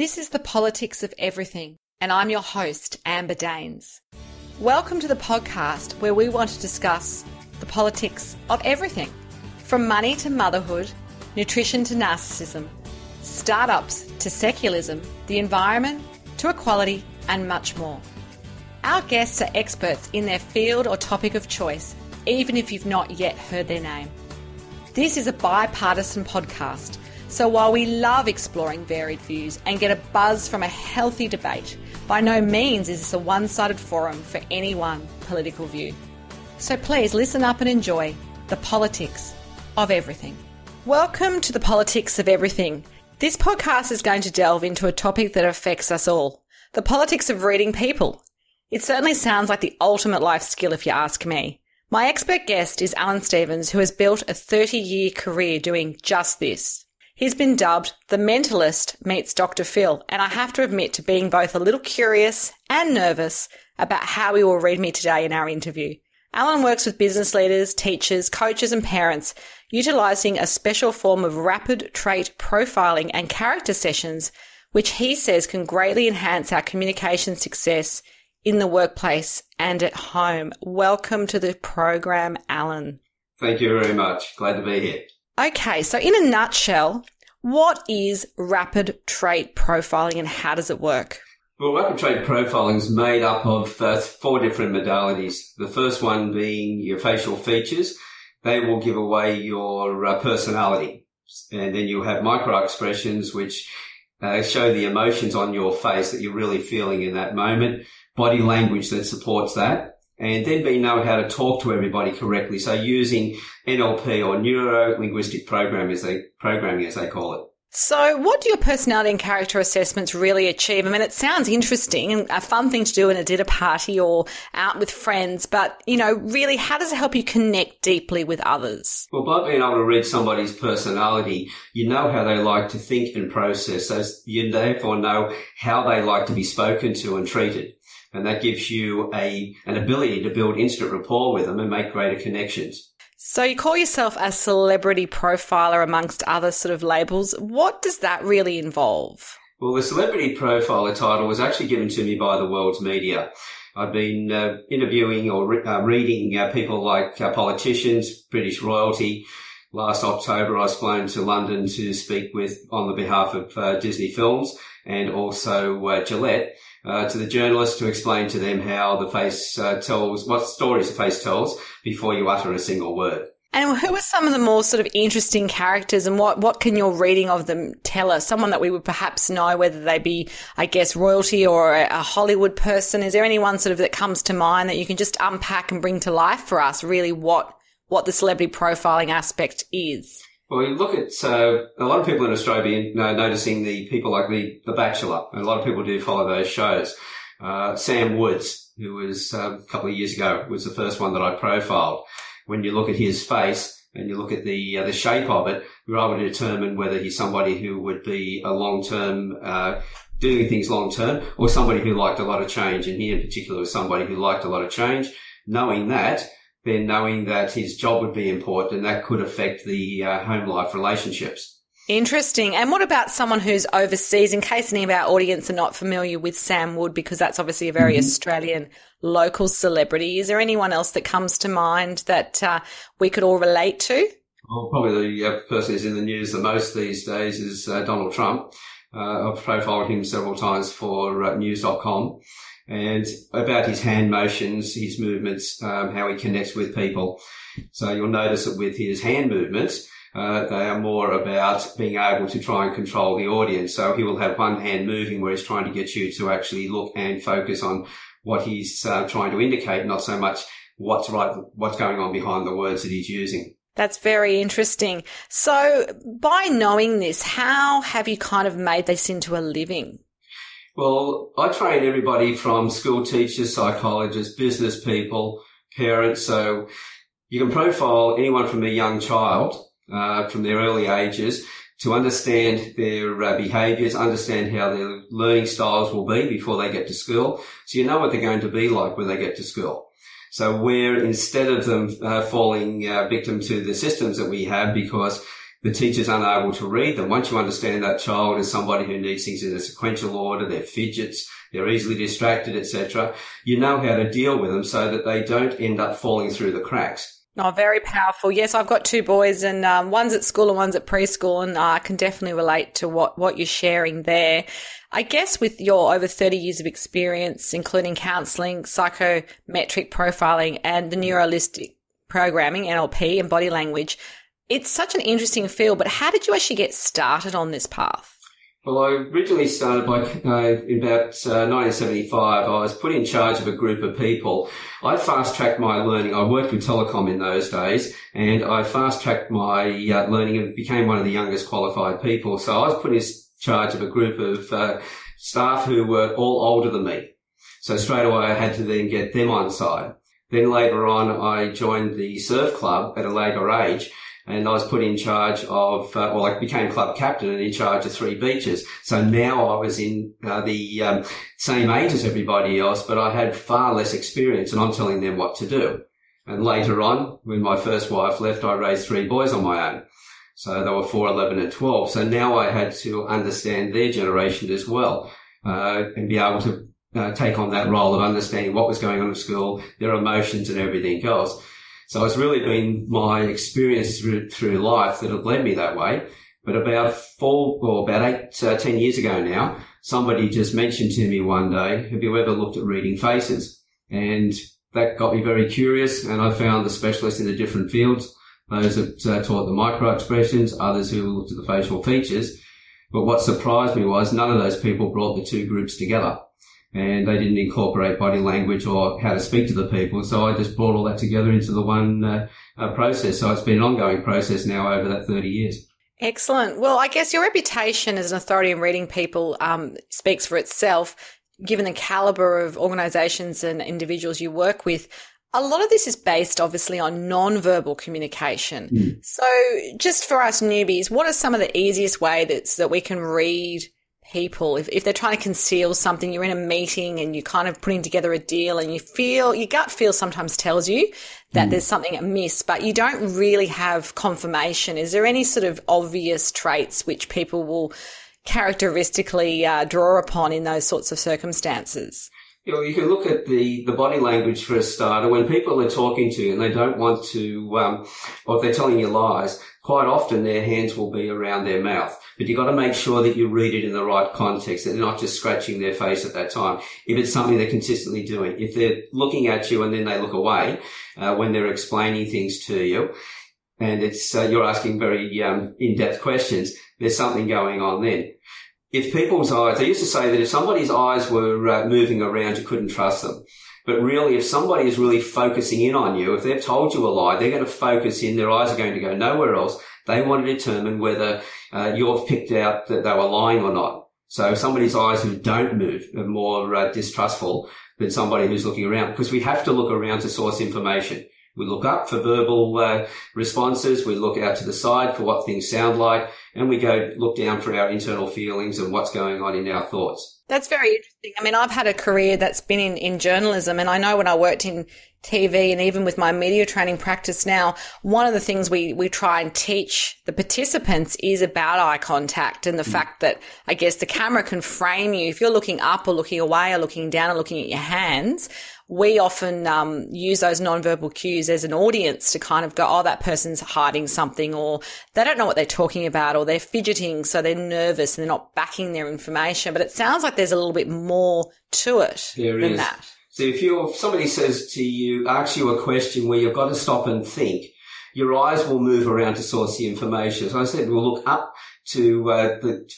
This is the Politics of Everything, and I'm your host, Amber Daines. Welcome to the podcast where we want to discuss the politics of everything, from money to motherhood, nutrition to narcissism, startups to secularism, the environment to equality, and much more. Our guests are experts in their field or topic of choice, even if you've not yet heard their name. This is a bipartisan podcast, so while we love exploring varied views and get a buzz from a healthy debate, by no means is this a one-sided forum for any one political view. So please listen up and enjoy the politics of everything. Welcome to the Politics of Everything. This podcast is going to delve into a topic that affects us all, the politics of reading people. It certainly sounds like the ultimate life skill if you ask me. My expert guest is Alan Stevens, who has built a 30-year career doing just this. He's been dubbed the Mentalist meets Dr. Phil, and I have to admit to being both a little curious and nervous about how he will read me today in our interview. Alan works with business leaders, teachers, coaches and parents, utilising a special form of rapid trait profiling and character sessions, which he says can greatly enhance our communication success in the workplace and at home. Welcome to the program, Alan. Thank you very much. Glad to be here. Okay, so in a nutshell, what is rapid trait profiling and how does it work? Well, rapid trait profiling is made up of 4 different modalities. The first one being your facial features. They will give away your personality. And then you have micro expressions which show the emotions on your face that you're really feeling in that moment, body language that supports that, and then being know how to talk to everybody correctly. So using NLP or neuro-linguistic programming as they call it. So what do your personality and character assessments really achieve? I mean, it sounds interesting and a fun thing to do in a dinner party or out with friends, but, really, how does it help you connect deeply with others? Well, by being able to read somebody's personality, you know how they like to think and process. So you therefore know how they like to be spoken to and treated. And that gives you an ability to build instant rapport with them and make greater connections. So you call yourself a celebrity profiler amongst other sort of labels. What does that really involve? Well, the celebrity profiler title was actually given to me by the world's media. I've been interviewing or reading people like politicians, British royalty. Last October, I was flown to London to speak on the behalf of Disney Films and also Gillette. To the journalists to explain to them how the face tells, what stories the face tells before you utter a single word. And who are some of the more sort of interesting characters and what can your reading of them tell us? Someone that we would perhaps know, whether they be, I guess, royalty or a Hollywood person. Is there anyone sort of that comes to mind that you can just unpack and bring to life for us, really what the celebrity profiling aspect is? Well, you look at a lot of people in Australia noticing the people like The Bachelor, and a lot of people do follow those shows. Sam Woods, who was a couple of years ago, was the first one that I profiled. When you look at his face and you look at the shape of it, we're able to determine whether he's somebody who would be a long-term, doing things long-term, or somebody who liked a lot of change. And he in particular was somebody who liked a lot of change. Knowing that his job would be important and that could affect the home life relationships. Interesting. And what about someone who's overseas, in case any of our audience are not familiar with Sam Wood, because that's obviously a very Australian local celebrity. Is there anyone else that comes to mind that we could all relate to? Well, probably the person who's in the news the most these days is Donald Trump. I've profiled him several times for news.com. And about his hand motions, his movements, how he connects with people. So you'll notice that with his hand movements, they are more about being able to try and control the audience. So he will have one hand moving where he's trying to get you to actually look and focus on what he's trying to indicate, not so much what's going on behind the words that he's using. That's very interesting. So by knowing this, how have you kind of made this into a living? Well, I train everybody from school teachers, psychologists, business people, parents. So you can profile anyone from a young child, from their early ages, to understand their behaviours, understand how their learning styles will be before they get to school. So you know what they're going to be like when they get to school. So where instead of them falling victim to the systems that we have because the teacher's unable to read them. Once you understand that child is somebody who needs things in a sequential order, they're fidgets, they're easily distracted, etc., you know how to deal with them so that they don't end up falling through the cracks. Oh, very powerful. Yes, I've got two boys, and one's at school and one's at preschool, and I can definitely relate to what you're sharing there. I guess with your over 30 years of experience, including counselling, psychometric profiling, and the neuro-linguistic programming, NLP, and body language, it's such an interesting field, but how did you actually get started on this path? Well, I originally started in about 1975. I was put in charge of a group of people. I fast-tracked my learning. I worked with telecom in those days, and I fast-tracked my learning and became one of the youngest qualified people. So I was put in charge of a group of staff who were all older than me. So straight away I had to then get them on side. Then later on I joined the surf club at a later age, and I was put in charge of, I became club captain and in charge of 3 beaches. So now I was in the same age as everybody else, but I had far less experience, and I'm telling them what to do. And later on, when my first wife left, I raised 3 boys on my own. So they were 4, 11 and 12. So now I had to understand their generation as well, and be able to take on that role of understanding what was going on at school, their emotions and everything else. So it's really been my experience through life that have led me that way. But about 10 years ago now, somebody just mentioned to me one day, have you ever looked at reading faces? And that got me very curious, and I found the specialists in the different fields, those that taught the micro expressions, others who looked at the facial features. But what surprised me was none of those people brought the 2 groups together. And they didn't incorporate body language or how to speak to the people. So I just brought all that together into the one process. So it's been an ongoing process now over that 30 years. Excellent. Well, I guess your reputation as an authority in reading people speaks for itself, given the caliber of organisations and individuals you work with. A lot of this is based, obviously, on non-verbal communication. So just for us newbies, what are some of the easiest ways that we can read people if they're trying to conceal something? You're in a meeting and you're kind of putting together a deal, and your gut feel sometimes tells you that there's something amiss, but you don't really have confirmation. Is there any sort of obvious traits which people will characteristically draw upon in those sorts of circumstances? You can look at the body language for a starter. When people are talking to you and they don't want to, or if they're telling you lies, quite often their hands will be around their mouth. But you've got to make sure that you read it in the right context, that they're not just scratching their face at that time. If it's something they're consistently doing, if they're looking at you and then they look away when they're explaining things to you, and it's you're asking very in-depth questions, there's something going on then. If people's eyes, they used to say that if somebody's eyes were moving around, you couldn't trust them. But really, if somebody is really focusing in on you, if they've told you a lie, they're going to focus in, their eyes are going to go nowhere else. They want to determine whether you've picked out that they were lying or not. So somebody's eyes who don't move are more distrustful than somebody who's looking around, because we have to look around to source information. We look up for verbal responses. We look out to the side for what things sound like, and we go look down for our internal feelings and what's going on in our thoughts. That's very interesting. I mean, I've had a career that's been in journalism, and I know when I worked in TV and even with my media training practice now, one of the things we try and teach the participants is about eye contact and the fact that I guess the camera can frame you. If you're looking up or looking away or looking down or looking at your hands, we often use those nonverbal cues as an audience to kind of go, oh, that person's hiding something, or they don't know what they're talking about, or they're fidgeting, so they're nervous and they're not backing their information. But it sounds like there's a little bit more to it than that. So if somebody says to you, asks you a question where you've got to stop and think, your eyes will move around to source the information. So I said, we'll look up to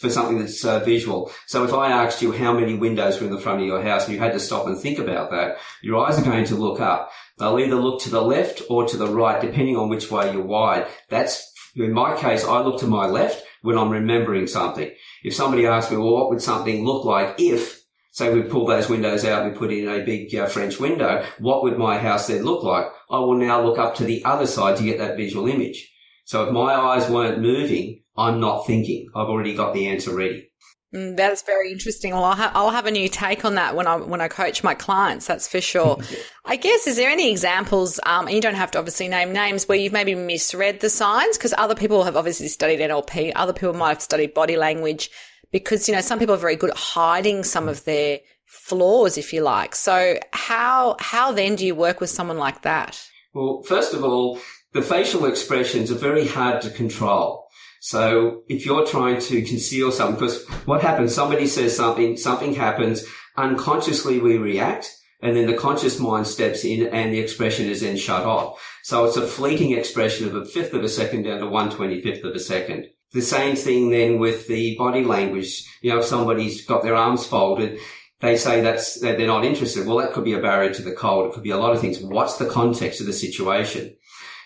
for something that's visual. So if I asked you how many windows were in the front of your house and you had to stop and think about that, your eyes are going to look up. They'll either look to the left or to the right, depending on which way you're wired. In my case, I look to my left when I'm remembering something. If somebody asks me, well, what would something look like if, say we pull those windows out and we put in a big French window, what would my house then look like? I will now look up to the other side to get that visual image. So if my eyes weren't moving, I'm not thinking. I've already got the answer ready. That's very interesting. Well, I'll have a new take on that when I coach my clients. That's for sure. I guess, is there any examples, and you don't have to obviously name names, where you've maybe misread the signs? Because other people have obviously studied NLP. Other people might have studied body language because, some people are very good at hiding some of their flaws, if you like. So how then do you work with someone like that? Well, first of all, the facial expressions are very hard to control. So if you're trying to conceal something, because what happens, somebody says something happens, unconsciously we react, and then the conscious mind steps in and the expression is then shut off. So it's a fleeting expression of a fifth of a second down to 1/25th of a second. The same thing then with the body language. If somebody's got their arms folded, they say that they're not interested. Well, that could be a barrier to the cold. It could be a lot of things. What's the context of the situation?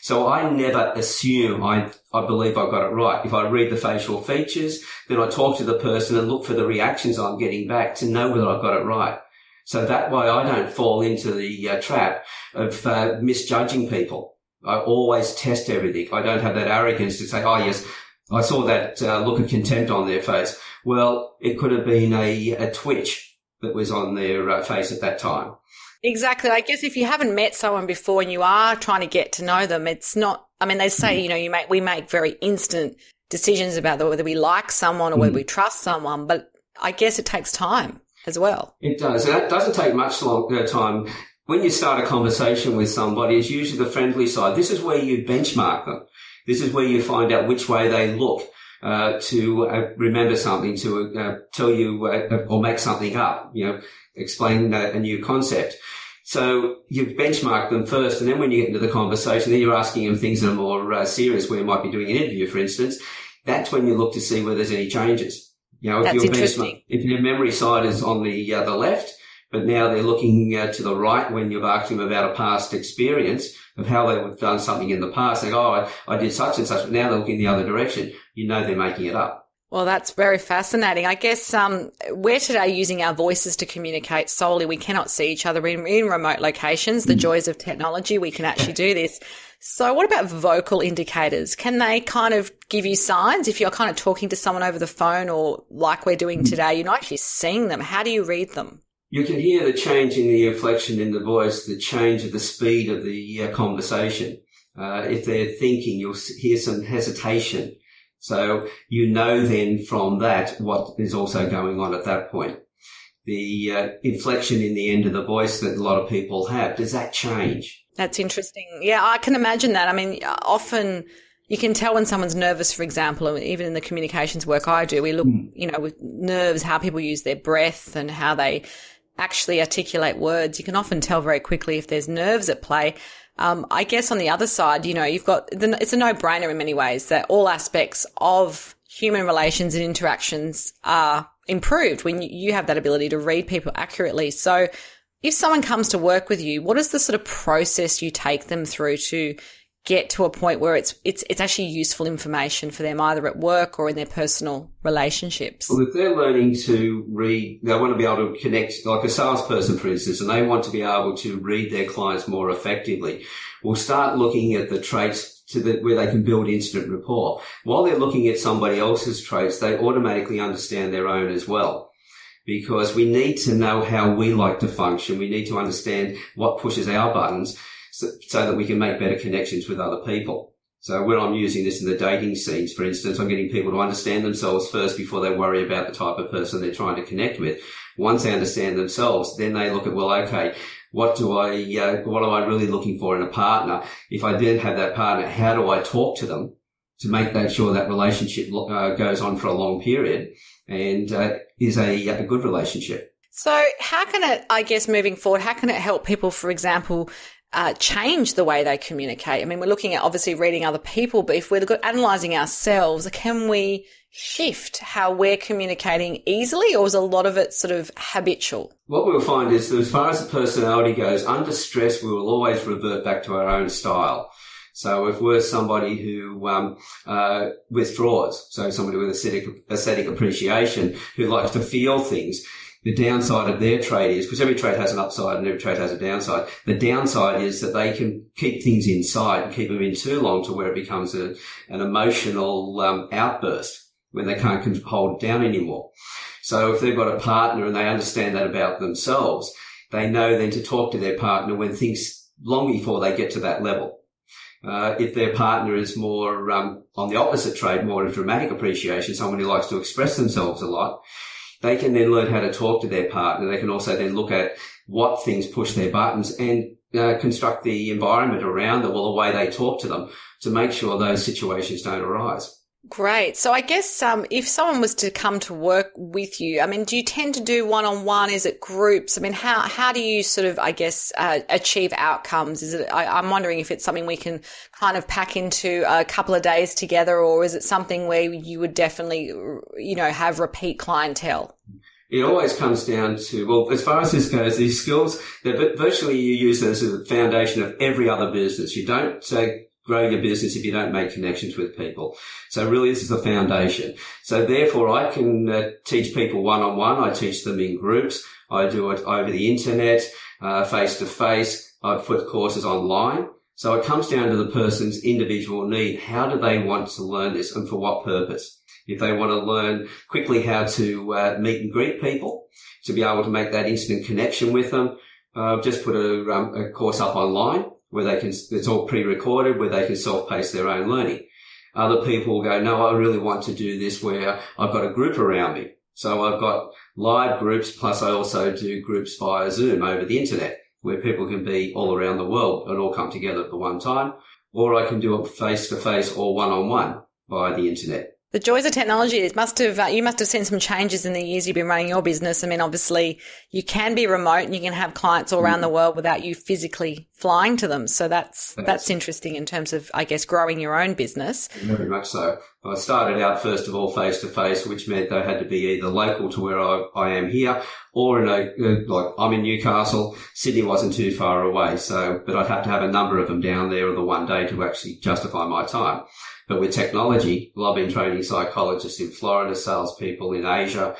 So I never assume I believe I've got it right. If I read the facial features, then I talk to the person and look for the reactions I'm getting back to know whether I've got it right. So that way I don't fall into the trap of misjudging people. I always test everything. I don't have that arrogance to say, oh yes, I saw that look of contempt on their face. Well, it could have been a twitch that was on their face at that time. Exactly. I guess if you haven't met someone before and you are trying to get to know them, it's not, they say, we make very instant decisions about whether we like someone or whether we trust someone, but I guess it takes time as well. It does. And that doesn't take much time. When you start a conversation with somebody, it's usually the friendly side. This is where you benchmark them. This is where you find out which way they look. To remember something, to tell you or make something up, explain a new concept. So you benchmark them first, and then when you get into the conversation, then you're asking them things that are more serious, where you might be doing an interview, for instance. That's when you look to see whether there's any changes. That's interesting. If your memory side is on the left, but now they're looking to the right when you've asked them about a past experience of how they have done something in the past. They go, I did such and such, but now they're looking the other direction. They're making it up. Well, that's very fascinating. I guess we're today using our voices to communicate solely. We cannot see each other in remote locations. The joys of technology, we can actually do this. So what about vocal indicators? Can they kind of give you signs if you're kind of talking to someone over the phone or like we're doing today, you're not actually seeing them? How do you read them? You can hear the change in the inflection in the voice, the change of the speed of the conversation. If they're thinking, you'll hear some hesitation. So then from that what is also going on at that point. The inflection in the end of the voice that a lot of people have, does that change? That's interesting. Yeah, I can imagine that. Often you can tell when someone's nervous, for example, even in the communications work I do, we look, with nerves, how people use their breath and how they actually articulate words. You can often tell very quickly if there's nerves at play. I guess on the other side, you've got, it's a no-brainer in many ways that all aspects of human relations and interactions are improved when you have that ability to read people accurately. So if someone comes to work with you, what is the sort of process you take them through to get to a point where it's actually useful information for them either at work or in their personal relationships? Well, if they're learning to read, they want to be able to connect, like a salesperson, for instance, and they want to be able to read their clients more effectively. We'll start looking at the traits where they can build instant rapport. While they're looking at somebody else's traits, they automatically understand their own as well. Because we need to know how we like to function. We need to understand what pushes our buttons so that we can make better connections with other people. So when I'm using this in the dating scenes, for instance, I'm getting people to understand themselves first before they worry about the type of person they're trying to connect with. Once they understand themselves, then they look at, well, okay, what am I really looking for in a partner? If I then have that partner, how do I talk to them to make sure that relationship goes on for a long period and is a good relationship? So how can it, I guess, moving forward, how can it help people, for example, change the way they communicate? We're looking at obviously reading other people, but if we're analysing ourselves, can we shift how we're communicating easily, or is a lot of it sort of habitual? What we'll find is that as far as the personality goes, under stress, we will always revert back to our own style. So if we're somebody who withdraws, so somebody with aesthetic appreciation who likes to feel things, the downside of their trait is, because every trait has an upside and every trait has a downside, the downside is that they can keep things inside and keep them in too long to where it becomes an emotional outburst. when they can't hold it down anymore. So if they've got a partner and they understand that about themselves, they know then to talk to their partner when things long before they get to that level. If their partner is more on the opposite trait, more of dramatic appreciation, someone who likes to express themselves a lot, they can then learn how to talk to their partner. They can also then look at what things push their buttons and construct the environment around them or the way they talk to them to make sure those situations don't arise. Great. So I guess if someone was to come to work with you, I mean, do you tend to do one-on-one? Is it groups? I mean, how do you sort of, I guess, achieve outcomes? Is it? I'm wondering if it's something we can kind of pack into a couple of days together, or is it something where you would definitely, have repeat clientele? It always comes down to, well, as far as this goes, these skills, they're virtually you use as a foundation of every other business. You don't grow your business if you don't make connections with people. So really this is the foundation. So therefore I can teach people one-on-one. I teach them in groups. I do it over the internet, face-to-face. I've put courses online. So it comes down to the person's individual need. How do they want to learn this and for what purpose? If they want to learn quickly how to meet and greet people, to be able to make that instant connection with them, I've just put a course up online where they can, it's all pre-recorded, where they can self-pace their own learning. Other people will go, no, I really want to do this where I've got a group around me. So I've got live groups, plus I also do groups via Zoom over the internet, where people can be all around the world and all come together at the one time. Or I can do it face-to-face or one-on-one via the internet. The joys of technology, you must have seen some changes in the years you've been running your business. I mean, obviously you can be remote and you can have clients all around the world without you physically flying to them. So that's interesting in terms of, I guess, growing your own business. Very much so. I started out first of all face to face, which meant they had to be either local to where I am here or like I'm in Newcastle. Sydney wasn't too far away. But I'd have to have a number of them down there the one day to actually justify my time. But with technology, well, I've been training psychologists in Florida, salespeople in Asia,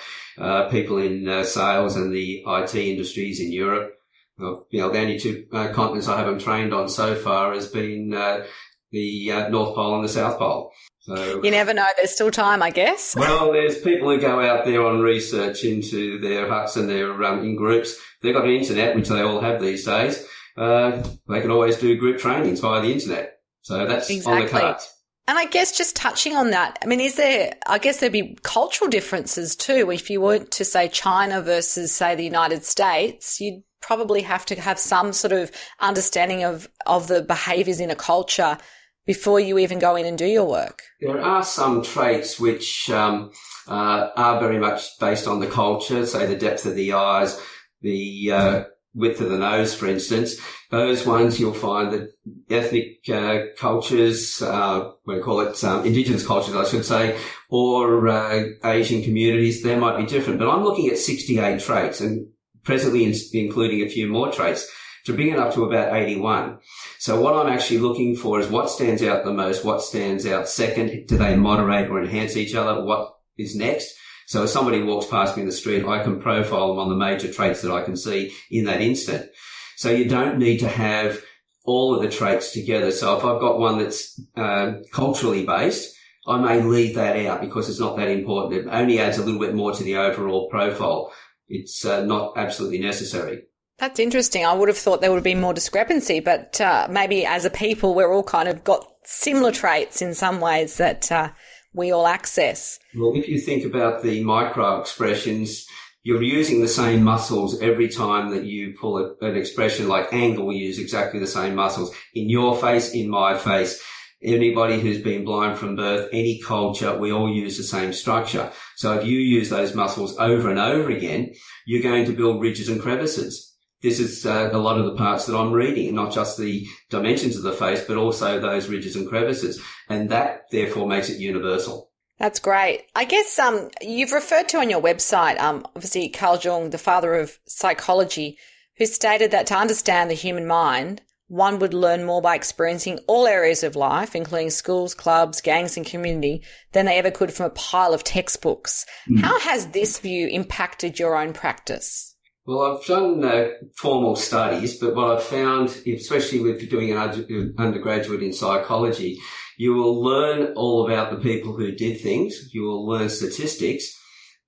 people in sales and the IT industries in Europe. The only two continents I haven't trained on so far has been the North Pole and the South Pole. So you never know. There's still time, I guess. Well, there's people who go out there on research into their huts and they're in groups. They've got an internet, which they all have these days. They can always do group trainings via the internet. So that's on the cards. And I guess just touching on that, I mean, I guess there'd be cultural differences too. If you were to say China versus, say, the United States, you'd probably have to have some sort of understanding of the behaviours in a culture before you even go in and do your work. There are some traits which are very much based on the culture, say the depth of the eyes, the width of the nose, for instance. Those ones you'll find that ethnic cultures, we call it indigenous cultures, I should say, or Asian communities, they might be different. But I'm looking at 68 traits and presently including a few more traits to bring it up to about 81. So what I'm actually looking for is what stands out the most, what stands out second, do they moderate or enhance each other, what is next? So if somebody walks past me in the street, I can profile them on the major traits that I can see in that instant. So you don't need to have all of the traits together. So if I've got one that's culturally based, I may leave that out because it's not that important. It only adds a little bit more to the overall profile. It's not absolutely necessary. That's interesting. I would have thought there would have been more discrepancy, but maybe as a people, we're all kind of got similar traits in some ways that we all access. Well, if you think about the micro expressions, you're using the same muscles every time that you pull an expression like angle. We use exactly the same muscles in your face, in my face. Anybody who's been blind from birth, any culture, we all use the same structure. So if you use those muscles over and over again, you're going to build ridges and crevices. This is a lot of the parts that I'm reading, not just the dimensions of the face, but also those ridges and crevices. And that, therefore, makes it universal. That's great. I guess you've referred to on your website, obviously, Carl Jung, the father of psychology, who stated that to understand the human mind, one would learn more by experiencing all areas of life, including schools, clubs, gangs and community, than they ever could from a pile of textbooks. How has this view impacted your own practice? Well, I've done formal studies, but what I've found, especially with doing an undergraduate in psychology, You will learn all about the people who did things. You will learn statistics,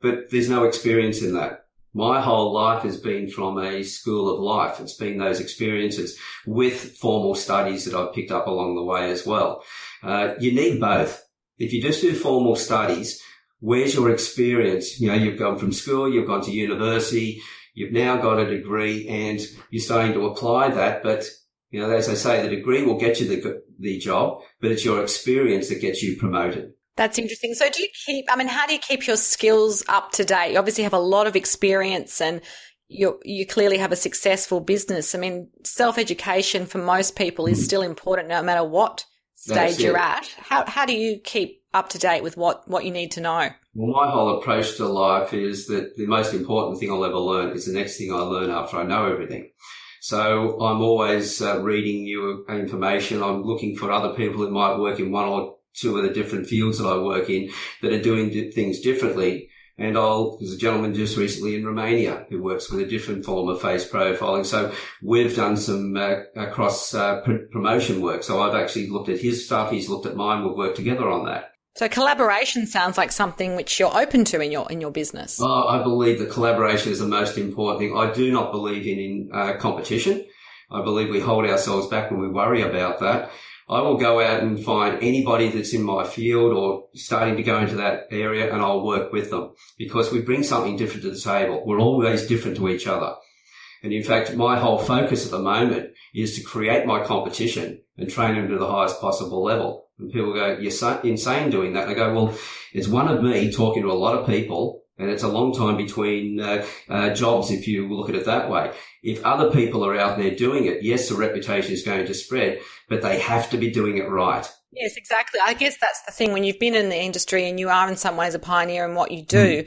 but there's no experience in that. My whole life has been from a school of life. It's been those experiences with formal studies that I've picked up along the way as well. You need both. If you just do formal studies, where's your experience? You know, you've gone from school, you've gone to university, you've now got a degree and you're starting to apply that. But, you know, as I say, the degree will get you the job, but it's your experience that gets you promoted. That's interesting. So how do you keep your skills up to date? You obviously have a lot of experience and you clearly have a successful business. I mean, self-education for most people is still important no matter what stage you're at. How do you keep up to date with what you need to know? Well, my whole approach to life is that the most important thing I'll ever learn is the next thing I learn after I know everything. So I'm always reading new information. I'm looking for other people who might work in one or two of the different fields that I work in that are doing things differently. And there's a gentleman just recently in Romania who works with a different form of face profiling. So we've done some cross promotion work. So I've actually looked at his stuff. He's looked at mine. We've worked together on that. So collaboration sounds like something which you're open to in your business. I believe that collaboration is the most important thing. I do not believe in competition. I believe we hold ourselves back when we worry about that. I will go out and find anybody that's in my field or starting to go into that area and I'll work with them because we bring something different to the table. We're always different to each other. And in fact, my whole focus at the moment is to create my competition and train them to the highest possible level. And people go, you're insane doing that. And I go, well, it's one of me talking to a lot of people and it's a long time between jobs if you look at it that way. If other people are out there doing it, yes, the reputation is going to spread, but they have to be doing it right. Yes, exactly. I guess that's the thing. When you've been in the industry and you are in some ways a pioneer in what you do,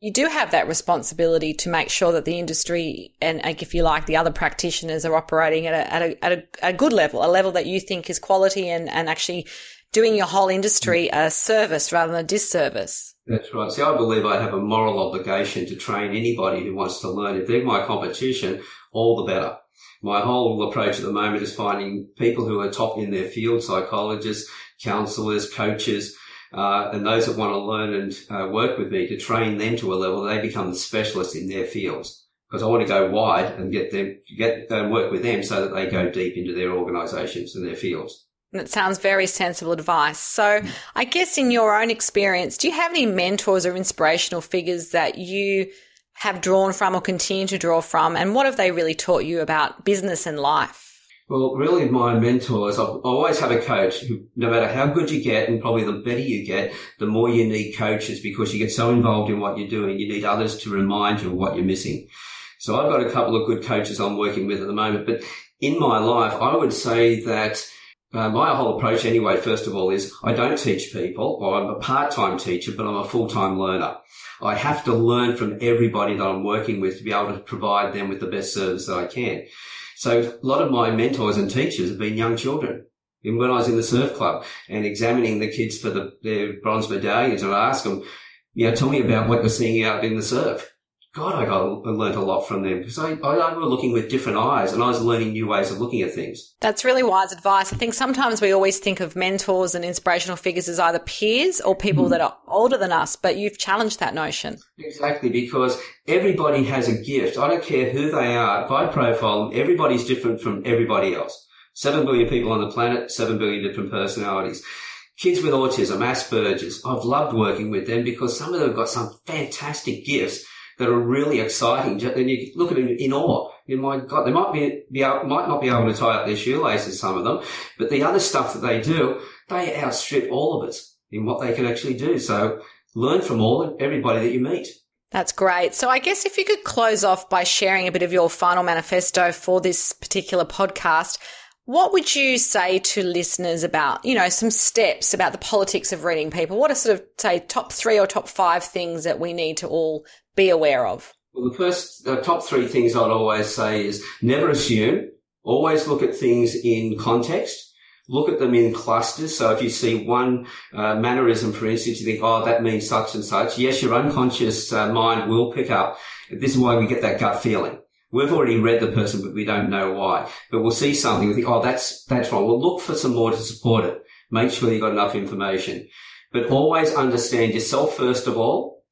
you do have that responsibility to make sure that the industry and, if you like, the other practitioners are operating at a good level, a level that you think is quality and actually doing your whole industry a service rather than a disservice. That's right. See, I believe I have a moral obligation to train anybody who wants to learn. If they're my competition, all the better. My whole approach at the moment is finding people who are top in their field, psychologists, counsellors, coaches, and those that want to learn and work with me to train them to a level that they become the specialists in their fields. Because I want to go wide and get them work with them so that they go deep into their organisations and their fields. It sounds very sensible advice. So I guess in your own experience, do you have any mentors or inspirational figures that you have drawn from or continue to draw from? And what have they really taught you about business and life? Well, really my mentors, I always have a coach who, no matter how good you get and probably the better you get, the more you need coaches because you get so involved in what you're doing. You need others to remind you of what you're missing. So I've got a couple of good coaches I'm working with at the moment. But in my life, I would say that my whole approach anyway, first of all, is I don't teach people, or I'm a part-time teacher, but I'm a full-time learner. I have to learn from everybody that I'm working with to be able to provide them with the best service that I can. So a lot of my mentors and teachers have been young children. And when I was in the surf club and examining the kids for their bronze medallions, and I ask them, tell me about what you're seeing out in the surf. God, I learned a lot from them because I were looking with different eyes and I was learning new ways of looking at things. That's really wise advice. I think sometimes we always think of mentors and inspirational figures as either peers or people that are older than us, but you've challenged that notion. Exactly, because everybody has a gift. I don't care who they are. If I profile them, everybody's different from everybody else. 7 billion people on the planet, 7 billion different personalities. Kids with autism, Asperger's, I've loved working with them because some of them have got some fantastic gifts that are really exciting. And you look at them in awe. My God, they might not be able to tie up their shoelaces, some of them, but the other stuff that they do, they outstrip all of us in what they can actually do. So learn from everybody that you meet. That's great. So I guess if you could close off by sharing a bit of your final manifesto for this particular podcast, what would you say to listeners about, some steps about the politics of reading people? What are sort of, say, top 3 or top 5 things that we need to all be aware of? Well, the first top 3 things I'd always say is never assume. Always look at things in context. Look at them in clusters. So if you see one mannerism, for instance, you think, that means such and such. Yes, your unconscious mind will pick up. This is why we get that gut feeling. We've already read the person, but we don't know why. But we'll see something, we think, that's wrong. We'll look for some more to support it. Make sure you've got enough information. But always understand yourself first of all.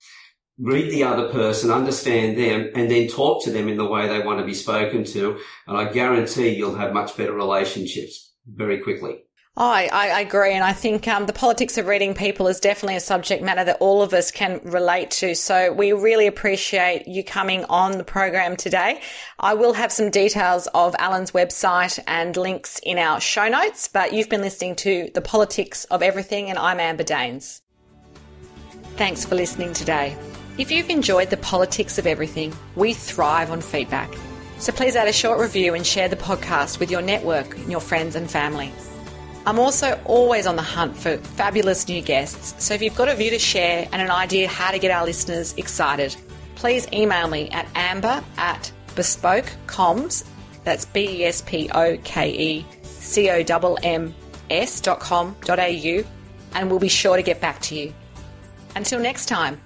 Read the other person, understand them, and then talk to them in the way they want to be spoken to. And I guarantee you'll have much better relationships very quickly. Oh, I agree. And I think the politics of reading people is definitely a subject matter that all of us can relate to. So we really appreciate you coming on the program today. I will have some details of Alan's website and links in our show notes, but you've been listening to The Politics of Everything, and I'm Amber Daines. Thanks for listening today. If you've enjoyed The Politics of Everything, we thrive on feedback. So please add a short review and share the podcast with your network and your friends and family. I'm also always on the hunt for fabulous new guests, so if you've got a view to share and an idea how to get our listeners excited, please email me at amber@bespokecomms, that's BESPOKECOMMS.com.au, and we'll be sure to get back to you. Until next time.